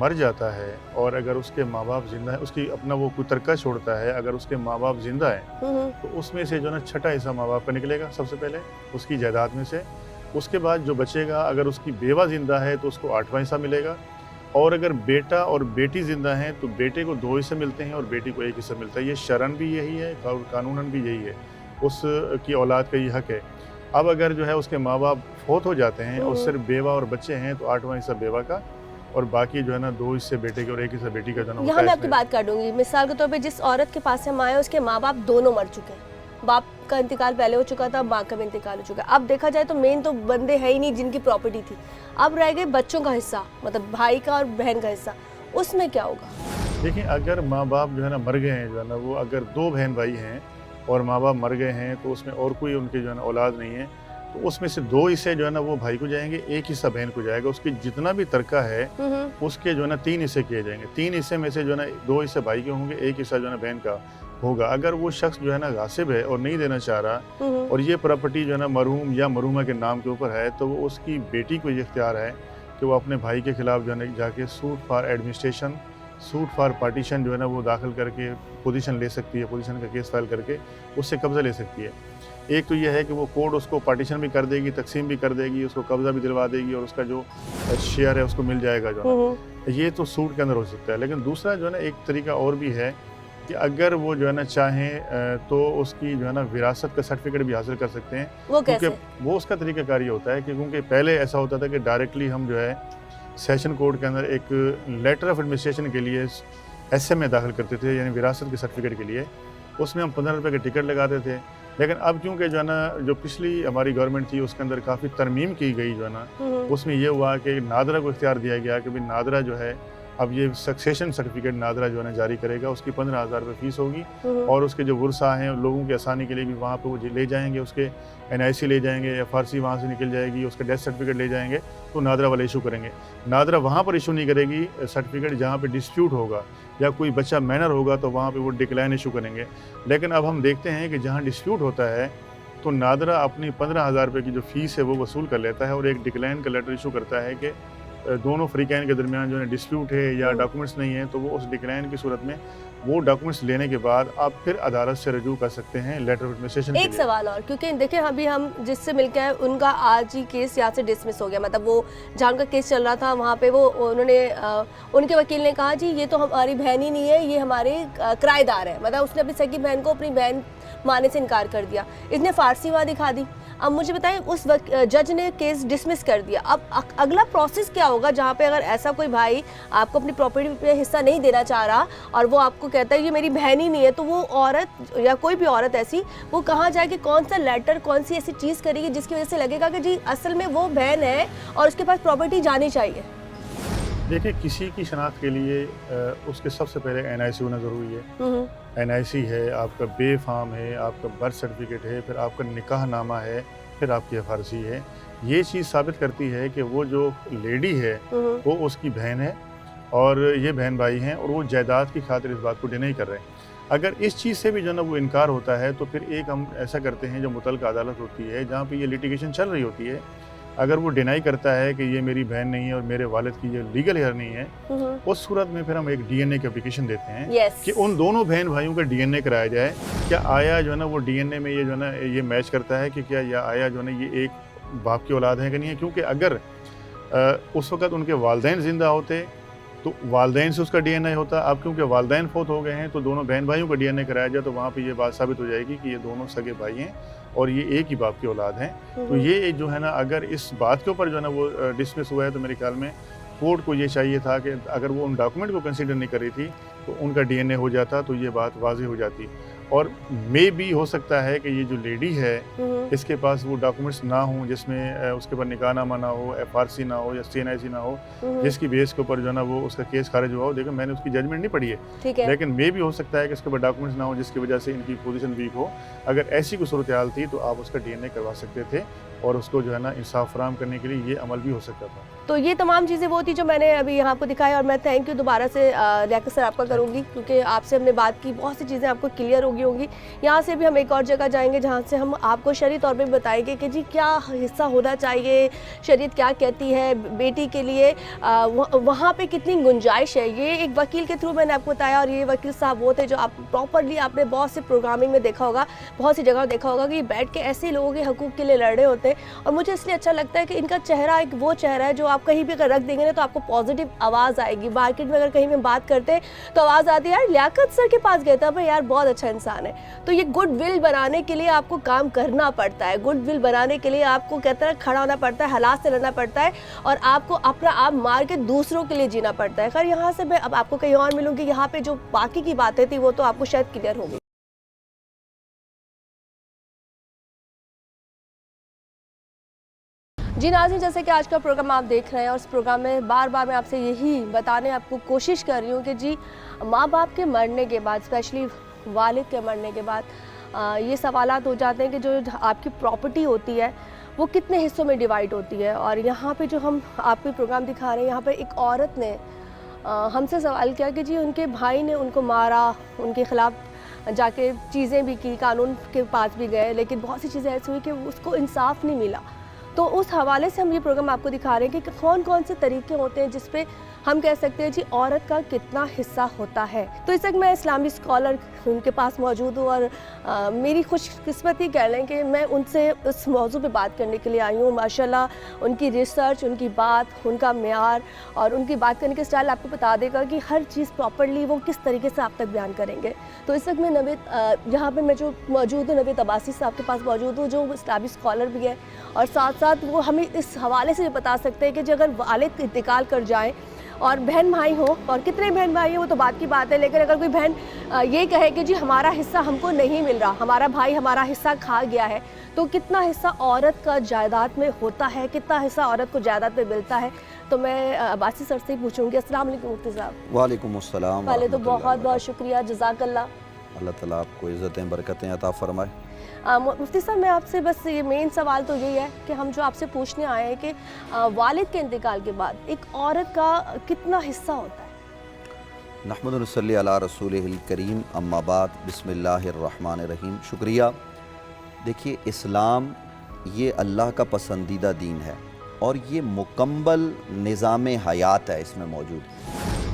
मर जाता है और अगर उसके माँ बाप जिंदा है, उसकी अपना वो कोई तरका छोड़ता है, अगर उसके माँ बाप जिंदा हैं तो उसमें से जो है ना 6ठा हिस्सा माँ बाप का निकलेगा सबसे पहले उसकी जायदाद में से। उसके बाद जो बचेगा अगर उसकी बेवा जिंदा है तो उसको 8वां हिस्सा मिलेगा और अगर बेटा और बेटी जिंदा हैं तो बेटे को 2 हिस्से मिलते हैं और बेटी को 1 हिस्सा मिलता है। ये शरन भी यही है और कानूनन भी यही है, उसकी औलाद का ये हक है। अब अगर जो है उसके माँ बाप फौत हो जाते हैं और सिर्फ बेवा और बच्चे हैं तो 8वां हिस्सा बेवा का और बाकी जो है ना 2 हिस्से बेटे के और 1 हिस्सा बेटी का जो है। यहाँ मैं आपकी बात कर दूंगी। मिसाल के तौर पे जिस औरत के पास हम आए उसके माँ बाप दोनों मर चुके हैं, बाप का इंतकाल पहले हो चुका था, माँ का भी इंतकाल हो चुका है। अब देखा जाए तो मेन तो बंदे है ही नहीं जिनकी प्रॉपर्टी थी, अब रह गए बच्चों का हिस्सा, मतलब भाई का और बहन का हिस्सा। उसमें क्या होगा? देखिए, अगर माँ बाप जो है ना मर गए हैं, जो है ना वो अगर 2 बहन भाई हैं और माँ बाप मर गए हैं तो उसमें और कोई उनके जो है ना औलाद नहीं है तो उसमें से 2 हिस्से जो है ना वो भाई को जाएंगे, 1 हिस्सा बहन को जाएगा। उसकी जितना भी तरका है उसके जो है ना 3 हिस्से किए जाएंगे। 3 हिस्से में से जो है ना 2 हिस्से भाई के होंगे, 1 हिस्सा जो है ना बहन का होगा। अगर वो शख्स जो है ना गासिब है और नहीं देना चाह रहा और ये प्रॉपर्टी जो है ना मरहूम या मरहूमा के नाम के ऊपर है तो वो उसकी बेटी को ये इख्तियार है कि वो अपने भाई के खिलाफ जो है जाके suit for administration, suit for partition जो है ना वो दाखिल करके पोजीशन ले सकती है, पोजीशन का केस फाइल करके उससे कब्ज़ा ले सकती है। एक तो ये है कि वो कोर्ट उसको पार्टीशन भी कर देगी, तकसीम भी कर देगी, उसको कब्ज़ा भी दिलवा देगी और उसका जो शेयर है उसको मिल जाएगा जो है। ये तो सूट के अंदर हो सकता है। लेकिन दूसरा जो है ना एक तरीका और भी है कि अगर वो जो है ना चाहें तो उसकी जो है ना विरासत का सर्टिफिकेट भी हासिल कर सकते हैं। वो कैसे? क्योंकि वो उसका तरीक़ाकार ये होता है कि क्योंकि पहले ऐसा होता था कि डायरेक्टली हम जो है सेशन कोर्ट के अंदर एक लेटर ऑफ एडमिनिस्ट्रेशन के लिए SMA दाखिल करते थे, यानी विरासत के सर्टिफिकेट के लिए। उसमें हम 15 रुपये के टिकट लगाते थे। लेकिन अब क्योंकि जो है ना जो पिछली हमारी गवर्नमेंट थी उसके अंदर काफ़ी तरमीम की गई जो है ना, उसमें ये हुआ कि नादरा को इख्तियार दिया गया कि भाई नादरा जो है अब ये सक्सेशन सर्टिफिकेट नादरा जो है ना जारी करेगा, उसकी 15,000 रुपये फ़ीस होगी और उसके जो वर्सा हैं लोगों की आसानी के लिए भी वहाँ पे वो ले जाएंगे, उसके NIC ले जाएंगे, FRC वहाँ से निकल जाएगी, उसका डेथ सर्टिफिकेट ले जाएंगे तो नादरा वाले इशू करेंगे। नादरा वहाँ पर इशू नहीं करेगी सर्टिफिकेट जहाँ पे डिस्प्यूट होगा या कोई बच्चा माइनर होगा तो वहाँ पे वो डिक्लाइन इशू करेंगे। लेकिन अब हम देखते हैं कि जहाँ डिस्प्यूट होता है तो नादरा अपनी 15,000 रुपये की जो फ़ीस है वो वसूल कर लेता है और एक डिक्लाइन का लेटर इशू करता है कि दोनों फ्रीकैन के दरमियान जो है डिस्प्यूट है या डॉक्यूमेंट्स नहीं है, तो वो उस डिक्लाइन की सूरत में वो डॉक्यूमेंट्स लेने के बाद आप फिर अदालत से रजू कर सकते हैं लेटर ऑफ एडमिनिस्ट्रेशन। एक सवाल और, क्योंकि देखिए अभी हम जिससे मिलके आए उनका आज ही केस यहाँ से डिसमिस हो गया, मतलब वो जहाँ का केस चल रहा था वहाँ पे वो उन्होंने उनके वकील ने कहा जी ये तो हमारी बहन ही नहीं है, ये हमारे किराएदार है, मतलब उसने अपनी सगी बहन को अपनी बहन मानने से इनकार कर दिया, इसने फारसीवाद दिखा दी। अब मुझे बताएं उस जज ने केस डिसमिस कर दिया, अब अगला प्रोसेस क्या होगा जहाँ पे अगर ऐसा कोई भाई आपको अपनी प्रॉपर्टी पे हिस्सा नहीं देना चाह रहा और वो आपको कहता है ये मेरी बहन ही नहीं है, तो वो औरत या कोई भी औरत ऐसी वो कहाँ जाएगी, कौन सा लेटर कौन सी ऐसी चीज़ करेगी जिसकी वजह से लगेगा कि जी असल में वो बहन है और उसके पास प्रॉपर्टी जानी चाहिए? देखिए किसी की शनाख्त के लिए उसके सबसे पहले NIC होना ज़रूरी है। NIC है, आपका बे फार्म है, आपका बर्थ सर्टिफिकेट है, फिर आपका निकाह नामा है, फिर आपकी FRC है। ये चीज़ साबित करती है कि वो जो लेडी है वो उसकी बहन है और ये बहन भाई हैं और वो जायदाद की खातिर इस बात को डिनाई कर रहे हैं। अगर इस चीज़ से भी जो ना वो इनकार होता है तो फिर एक हम ऐसा करते हैं जो मुतल्लिका अदालत होती है जहाँ पे ये लिटिगेशन चल रही होती है, अगर वो डिनाई करता है कि ये मेरी बहन नहीं है और मेरे वालिद की ये लीगल हेयर नहीं है, उस सूरत में फिर हम एक DNA की एप्लीकेशन देते हैं कि उन दोनों बहन भाइयों का DNA कराया जाए। क्या आया जो है ना वो DNA में ये जो है ना ये मैच करता है कि क्या या आया जो है ना ये एक बाप की औलाद है कि नहीं है। क्योंकि अगर उस वक़्त उनके वालिदैन ज़िंदा होते तो वालिदैन से उसका DNA होता। अब क्योंकि वालिदैन फौत हो गए हैं तो दोनों बहन भाइयों का DNA कराया जाए तो वहाँ पे ये बात साबित हो जाएगी कि ये दोनों सगे भाई हैं और ये एक ही बाप की औलाद हैं। तो ये जो है ना अगर इस बात के ऊपर जो है ना वो डिसमिस हुआ है तो मेरे ख्याल में कोर्ट को ये चाहिए था कि अगर वो उन डॉक्यूमेंट को कंसीडर नहीं कर रही थी तो उनका DNA हो जाता तो ये बात वाज़ेह हो जाती। और मे भी हो सकता है कि ये जो लेडी है इसके पास वो डॉक्यूमेंट्स ना हो जिसमें उसके ऊपर निकाहनामा ना हो, FRC ना हो या CNIC ना हो, जिसकी बेस के ऊपर जो है ना वो उसका केस खारिज हुआ हो। देखो मैंने उसकी जजमेंट नहीं पढ़ी है, लेकिन मे भी हो सकता है कि इसके ऊपर डॉक्यूमेंट्स ना हो जिसकी वजह से इनकी पोजीशन वीक हो। अगर ऐसी कोई सूरत हाल थी तो आप उसका DNA करवा सकते थे और उसको जो है ना इंसाफ फराहम करने के लिए ये अमल भी हो सकता था। तो ये तमाम चीज़ें वो थी जो मैंने अभी यहाँ को दिखाई और मैं थैंक यू दोबारा से लियाकत सर आपका करूँगी क्योंकि आपसे हमने बात की, बहुत सी चीज़ें आपको क्लियर होंगी। यहाँ से भी हम एक और जगह जाएंगे जहाँ से हम आपको शरई तौर पे बताएंगे कि जी क्या हिस्सा होना चाहिए, शरीयत क्या कहती है बेटी के लिए, वहाँ पे कितनी गुंजाइश है। ये एक वकील के थ्रू मैंने आपको बताया और ये वकील साहब वो थे जो आप प्रॉपरली आपने बहुत से प्रोग्रामिंग में देखा होगा, बहुत सी जगह देखा होगा कि बैठ के ऐसे लोगों के हकूक़ के लिए लड़ रहे होते हैं। और मुझे इसलिए अच्छा लगता है कि इनका चेहरा एक वो चेहरा है जो आप कहीं भी अगर रख देंगे ना तो आपको पॉजिटिव आवाज़ आएगी। मार्केट में अगर कहीं में बात करते हैं तो आवाज़ आती है यार लियाकत सर के पास गया था भाई यार बहुत अच्छा इंसान है। तो ये गुड विल बनाने के लिए आपको काम करना पड़ता है, गुड विल बनाने के लिए आपको कहते हैं खड़ा होना पड़ता है, हालात से लड़ना पड़ता है और आपको अपना आप मार के दूसरों के लिए जीना पड़ता है। खैर यहाँ से मैं अब आपको कहीं और मिलूंगी, यहाँ पे जो बाकी की बातें थी वो तो आपको शायद क्लियर होगी। जी नाज़रीन, जैसे कि आज का प्रोग्राम आप देख रहे हैं और इस प्रोग्राम में बार बार मैं आपसे यही बताने आपको कोशिश कर रही हूँ कि जी माँ बाप के मरने के बाद, स्पेशली वालिद के मरने के बाद ये सवालात हो जाते हैं कि जो आपकी प्रॉपर्टी होती है वो कितने हिस्सों में डिवाइड होती है। और यहाँ पे जो हम आपको प्रोग्राम दिखा रहे हैं, यहाँ पे एक औरत ने हमसे सवाल किया कि जी उनके भाई ने उनको मारा, उनके ख़िलाफ़ जाके चीज़ें भी की, कानून के पास भी गए, लेकिन बहुत सी चीज़ें ऐसी हुई कि उसको इंसाफ नहीं मिला। तो उस हवाले से हम ये प्रोग्राम आपको दिखा रहे हैं कि कौन कौन से तरीके होते हैं जिस पे हम कह सकते हैं जी औरत का कितना हिस्सा होता है। तो इस वक्त मैं इस्लामी स्कॉलर उनके पास मौजूद हूँ और मेरी खुशकिस्मती कह लें कि मैं उनसे इस मौजू पे बात करने के लिए आई हूँ। माशाल्लाह उनकी रिसर्च, उनकी बात, उनका मेयार और उनकी बात करने के स्टाइल आपको बता देगा कि हर चीज़ प्रॉपर्ली वो किस तरीके से आप तक बयान करेंगे। तो इस वक्त मैं नवेद यहाँ पे मैं जो मौजूद हूँ नवेद अब्बासी साहब के पास मौजूद हूँ, जो इस्लामी स्कॉलर भी है और साथ साथ वो हमें इस हवाले से बता सकते हैं कि जो अगर वालिद इंतकाल कर जाएँ और बहन भाई हो, और कितने बहन भाई हो वो तो बात की बात है, लेकिन अगर कोई बहन ये कहे कि जी हमारा हिस्सा हमको नहीं मिल रहा, हमारा भाई हमारा हिस्सा खा गया है, तो कितना हिस्सा औरत का जायदाद में होता है, कितना हिस्सा औरत को जायदाद में मिलता है। तो मैं अब्बासी सर से ही पूछूंगी। अस्सलाम वालेकुम मुफ्ती साहब। वालेकुम अस्सलाम। पहले तो बहुत बहुत शुक्रिया, जज़ाकल्लाह। अल्लाह ताला आपको इज़्ज़तें बरकतें अता फरमाए। मुफ्ती साहब मैं आपसे बस ये मेन सवाल तो यही है कि हम जो आपसे पूछने आए हैं कि वालिद के इंतकाल के बाद एक औरत का कितना हिस्सा होता है। नहमदु व नसल्ली अला रसूलिहिल करीम, अम्मा बाद, बिस्मिल्लाहिर रहमानिर रहीम। शुक्रिया। देखिए, इस्लाम ये अल्लाह का पसंदीदा दीन है और ये मुकम्मल निज़ाम हयात है इसमें मौजूद।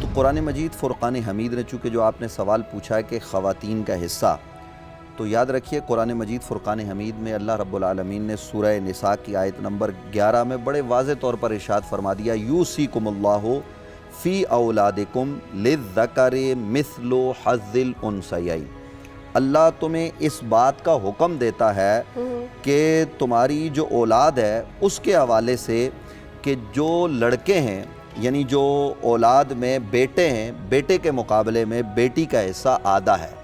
तो कुरान मजीद फ़ुरक़ान हमीद ने, चूँकि जो आपने सवाल पूछा है कि ख़वातीन का हिस्सा, तो याद रखिए कुरान मजीद फ़ुरक़ान हमीद में अल्लाह रब्बुल आलमीन ने सूरह निसा की आयत नंबर 11 में बड़े वाज़े तौर पर इरशाद फरमा दिया, यूसीकुमुल्लाहु फ़ी औलादिकुम लिज़्ज़करि मिस्लु हज़्ज़िल उन्सयैन। अल्लाह तुम्हें इस बात का हुक्म देता है कि तुम्हारी जो औलाद है उसके हवाले से कि जो लड़के हैं, यानी जो औलाद में बेटे हैं, बेटे के मुकाबले में बेटी का हिस्सा आधा है।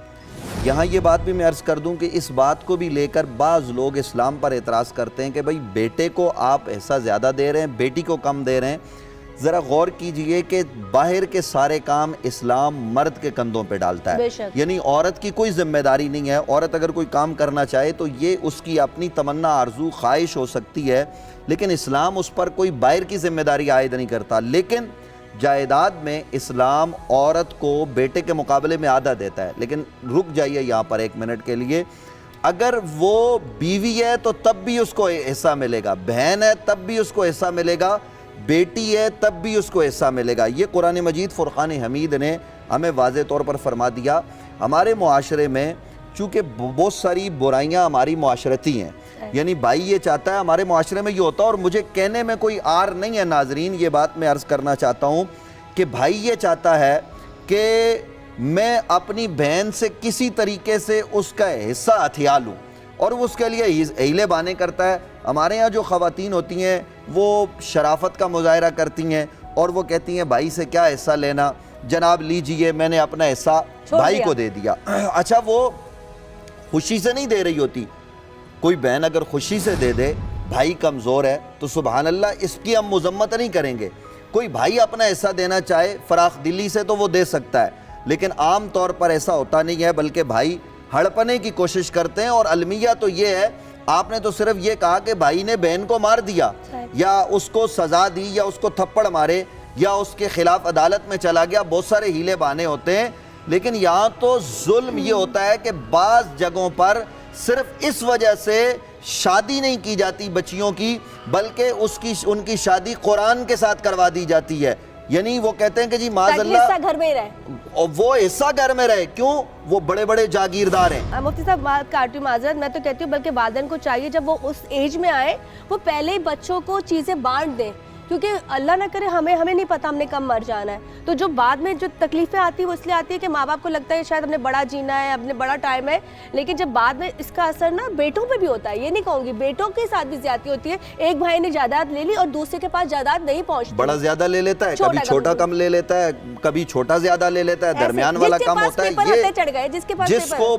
यहाँ ये बात भी मैं अर्ज़ कर दूँ कि इस बात को भी लेकर बाज़ लोग इस्लाम पर एतराज़ करते हैं कि भाई बेटे को आप हिस्सा ज़्यादा दे रहे हैं, बेटी को कम दे रहे हैं। ज़रा गौर कीजिए कि बाहर के सारे काम इस्लाम मर्द के कंधों पे डालता है, यानी औरत की कोई ज़िम्मेदारी नहीं है। औरत अगर कोई काम करना चाहे तो ये उसकी अपनी तमन्ना, आरज़ू, ख्वाहिश हो सकती है, लेकिन इस्लाम उस पर कोई बाहर की ज़िम्मेदारी आयद नहीं करता। लेकिन जायदाद में इस्लाम औरत को बेटे के मुकाबले में आधा देता है। लेकिन रुक जाइए यहाँ पर एक मिनट के लिए, अगर वो बीवी है तो तब भी उसको हिस्सा मिलेगा, बहन है तब भी उसको हिस्सा मिलेगा, बेटी है तब भी उसको हिस्सा मिलेगा। ये कुरान मजीद फ़ुरक़ान हमीद ने हमें वाज़े तौर पर फरमा दिया। हमारे मुआशरे में चूँकि बहुत सारी बुराइयाँ हमारी मुआशरती हैं, यानी भाई ये चाहता है, हमारे मुआशरे में ये होता है, और मुझे कहने में कोई आर नहीं है नाजरीन, ये बात मैं अर्ज़ करना चाहता हूँ कि भाई ये चाहता है कि मैं अपनी बहन से किसी तरीके से उसका हिस्सा हथिया लूँ और वो उसके लिए हीले बहाने करता है। हमारे यहाँ जो ख़वातीन होती हैं वो शराफत का मुज़ाहरा करती हैं और वो कहती हैं भाई से क्या हिस्सा लेना, जनाब लीजिए मैंने अपना हिस्सा भाई को दे दिया। अच्छा, वो खुशी से नहीं दे रही होती। कोई बहन अगर खुशी से दे दे, भाई कमज़ोर है तो सुबहान अल्लाह, इसकी हम मज़म्मत नहीं करेंगे। कोई भाई अपना हिस्सा देना चाहे फ़राख दिली से तो वो दे सकता है, लेकिन आम तौर पर ऐसा होता नहीं है, बल्कि भाई हड़पने की कोशिश करते हैं। और अलमिया तो ये है, आपने तो सिर्फ ये कहा कि भाई ने बहन को मार दिया या उसको सज़ा दी या उसको थप्पड़ मारे या उसके खिलाफ अदालत में चला गया, बहुत सारे हीले बहाने होते हैं। लेकिन यहाँ तो जुल्म ये होता है कि बाज़ जगहों पर सिर्फ इस वजह से शादी नहीं की जाती बच्चियों की, बल्कि उनकी शादी कुरान के साथ करवा दी जाती है। यानी वो कहते हैं कि जी माज़अल्लाह घर में रहे, और वो हिस्सा घर में रहे। क्यों? वो बड़े बड़े जागीरदार हैं। मुफ्ती साहब बात काटी माजरत, मैं तो कहती हूँ बल्कि वालिदैन को चाहिए जब वो उस एज में आए वो पहले ही बच्चों को चीज़ें बांट दें, क्योंकि अल्लाह ना करे हमें नहीं पता हमने कब मर जाना है। तो जो बाद में जो तकलीफ़ें आती है वो इसलिए आती है कि माँ बाप को लगता है शायद हमने बड़ा जीना है, अपने बड़ा टाइम है, लेकिन जब बाद में इसका असर ना बेटों पे भी होता है। ये नहीं कहूँगी, बेटों के साथ भी ज्यादती होती है। एक भाई ने जायदाद ले ली और दूसरे के पास जायदाद नहीं पहुँचती, बड़ा ज्यादा ले लेता है, कभी छोटा कम ले लेता है, कभी छोटा ज्यादा ले लेता है, दरमियान वाला कम होता है। ये चढ़ गए जिसको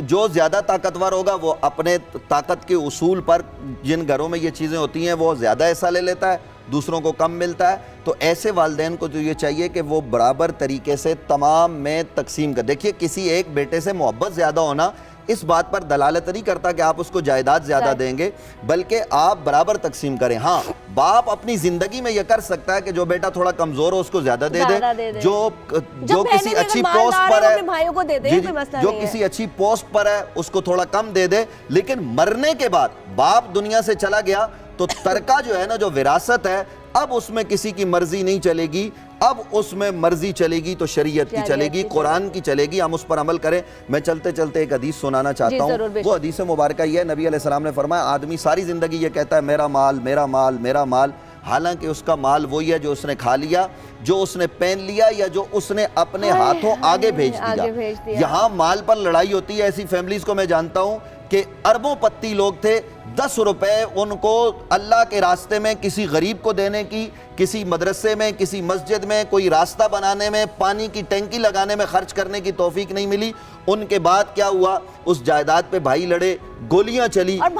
जो ज्यादा ताकतवर होगा वो अपने ताकत के उसूल पर, जिन घरों में ये चीजें होती हैं, वो ज्यादा हिस्सा ले लेता है, दूसरों को कम मिलता है। तो ऐसे वालिदैन को तो ये चाहिए कि वो बराबर तरीके से तमाम में तकसीम कर। देखिए, किसी एक बेटे से मोहब्बत ज़्यादा होना इस बात पर दलालत नहीं करता कि आप उसको जायदाद ज़्यादा देंगे, बल्कि आप बराबर तकसीम करें। हाँ, बाप अपनी ज़िंदगी में ये कर सकता है कि जो बेटा थोड़ा कमज़ोर हो उसको ज़्यादा दे दे, जो किसी अच्छी पोस्ट पर है, जो किसी अच्छी पोस्ट पर है उसको थोड़ा कम दे दे। लेकिन मरने के बाद बाप दुनिया से चला गया तो तरका जो है ना, जो विरासत है, اب اس میں کسی کی مرضی نہیں چلے گی، اب اس میں مرضی چلے گی تو شریعت کی چلے گی، قرآن کی چلے گی، ہم اس پر عمل کریں۔ میں چلتے چلتے ایک حدیث سنانا چاہتا ہوں، وہ حدیث مبارکہ یہ ہے، نبی علیہ السلام نے فرمایا آدمی ساری زندگی یہ کہتا ہے میرا مال میرا مال میرا مال، حالانکہ اس کا مال وہی ہے جو اس نے کھا لیا، جو اس نے پہن لیا، یا جو اس نے اپنے ہاتھوں آگے بھیج دیا۔ یہاں مال پر لڑائی ہوتی ہے، ایسی فیملیز کو میں جانتا ہوں کہ اربوں پتی لوگ تھے، 10 روپے ان کو اللہ کے راستے میں کسی غریب کو دینے کی، کسی مدرسے میں، کسی مسجد میں، کوئی راستہ بنانے میں، پانی کی ٹینکی لگانے میں خرچ کرنے کی توفیق نہیں ملی۔ ان کے بعد کیا ہوا، اس جائیداد پہ بھائی لڑے، گولیاں چلی، اور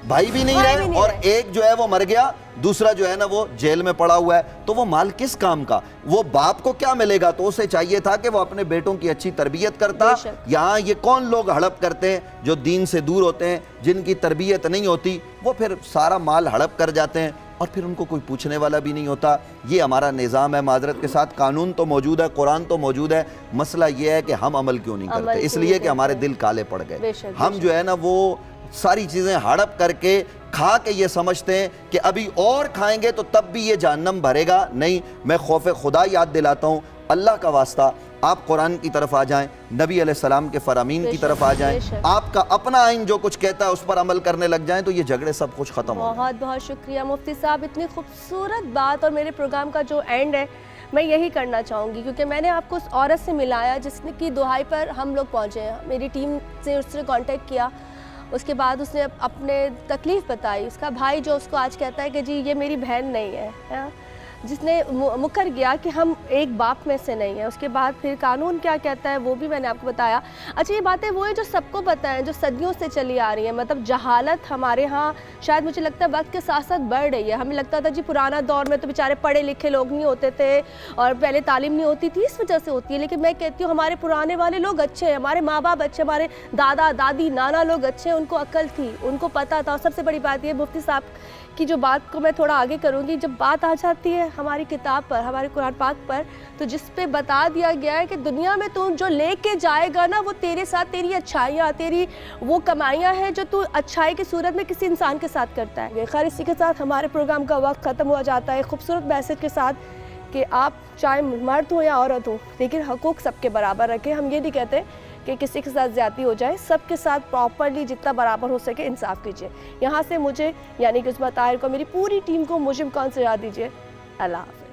بھائی بھی نہیں رہے، اور ایک جو ہے وہ مر گیا، دوسرا جو ہے نا وہ جیل میں پڑا ہوا ہے۔ تو وہ مال کس کام کا؟ وہ باپ کو کیا ملے گا؟ تو اسے چاہیے تھا کہ وہ اپنے بیٹوں کی اچھی تربیت کرتا۔ یہاں یہ کون لوگ ہڑپ کرتے ہیں؟ جو دین سے دور ہوتے ہیں، جن کی تربیت نہیں ہوتی، وہ پھر سارا مال ہڑپ کر جاتے ہیں، اور پھر ان کو کوئی پوچھنے والا بھی نہیں ہوتا۔ یہ ہمارا نظام ہے، معذرت کے ساتھ قانون تو موجود ہے، قرآن تو موجود ہے، مسئلہ یہ ہے کہ ہم عمل کیوں نہیں کرتے؟ اس لیے کہ ہمارے دل کالے پڑ گئے۔ ہم جو ہے نا وہ ساری چیزیں ہڑپ کر کے کھا کے یہ سمجھتے ہیں کہ ابھی اور کھائیں گے تو تب بھی یہ جہنم بھرے گا۔ نہیں، میں خوف خدا یاد دلاتا ہوں، اللہ کا واسطہ آپ قرآن کی طرف آ جائیں، نبی علیہ السلام کے فرامین کی طرف آ جائیں، آپ کا اپنا آئین جو کچھ کہتا ہے اس پر عمل کرنے لگ جائیں، تو یہ جھگڑے سب کچھ ختم ہو جائیں۔ بہت بہت شکریہ مفتی صاحب، اتنی خوبصورت بات، اور میرے پروگرام کا جو اینڈ ہے میں یہی کرنا چاہوں گی، کیونکہ میں نے آپ کو اس عورت سے ملایا جس نے کی دہائی پر ہم لوگ پہنچے ہیں۔ میری ٹیم سے اس نے کانٹیکٹ کیا، اس کے بعد اس نے اپنے تکلیف بتائی۔ اس کا بھائی جو اس کو آج کہتا ہے کہ جی یہ میری بہن نہیں ہے، جس نے مکر گیا کہ ہم ایک باپ میں سے نہیں ہیں۔ اس کے بعد پھر قانون کیا کہتا ہے وہ بھی میں نے آپ کو بتایا۔ اچھا، یہ باتیں وہ ہیں جو سب کو پتہ ہیں، جو صدیوں سے چلی آ رہی ہیں۔ مطلب جہالت ہمارے ہاں شاید مجھے لگتا ہے وقت کے ساتھ ساتھ بڑھ رہی ہے۔ ہمیں لگتا تھا جی پرانا دور میں تو بیچارے پڑھے لکھے لوگ نہیں ہوتے تھے اور پہلے تعلیم نہیں ہوتی تھی، اس وجہ سے ہوتی ہے، لیکن میں کہتی ہوں ہمارے پرانے والے لوگ اچھے ہیں، ہمارے ماں باپ اچھے، ہمارے دادا دادی نانا لوگ اچھے ہیں، ان کو عقل تھی، ان کو پتہ تھا۔ اور سب سے بڑی بات یہ مفتی صاحب کی جو بات کو میں تھوڑا آگے کروں گی، جب بات آ جاتی ہے ہماری کتاب پر، ہمارے قرآن پاک پر، تو جس پہ بتا دیا گیا ہے کہ دنیا میں تو جو لے کے جائے گا نا وہ تیرے ساتھ تیری اچھائیاں، تیری وہ کمائیاں ہیں جو تو اچھائی کی صورت میں کسی انسان کے ساتھ کرتا ہے۔ خیر، اسی کے ساتھ ہمارے پروگرام کا وقت ختم ہو جاتا ہے خوبصورت میسج کے ساتھ کہ آپ چاہے مرد ہوں یا عورت ہوں لیکن حقوق سب کے برابر رکھیں۔ ہم یہ نہیں کہتے کہ کسی کے ساتھ زیادتی ہو جائے، سب کے ساتھ پراپرلی جتنا برابر ہو سکے انصاف کیجیے۔ یہاں سے مجھے یعنی کہ عصمت طاہر کو، میری پوری ٹیم کو، مجھے کون سے یاد دیجیے۔ اللہ حافظ۔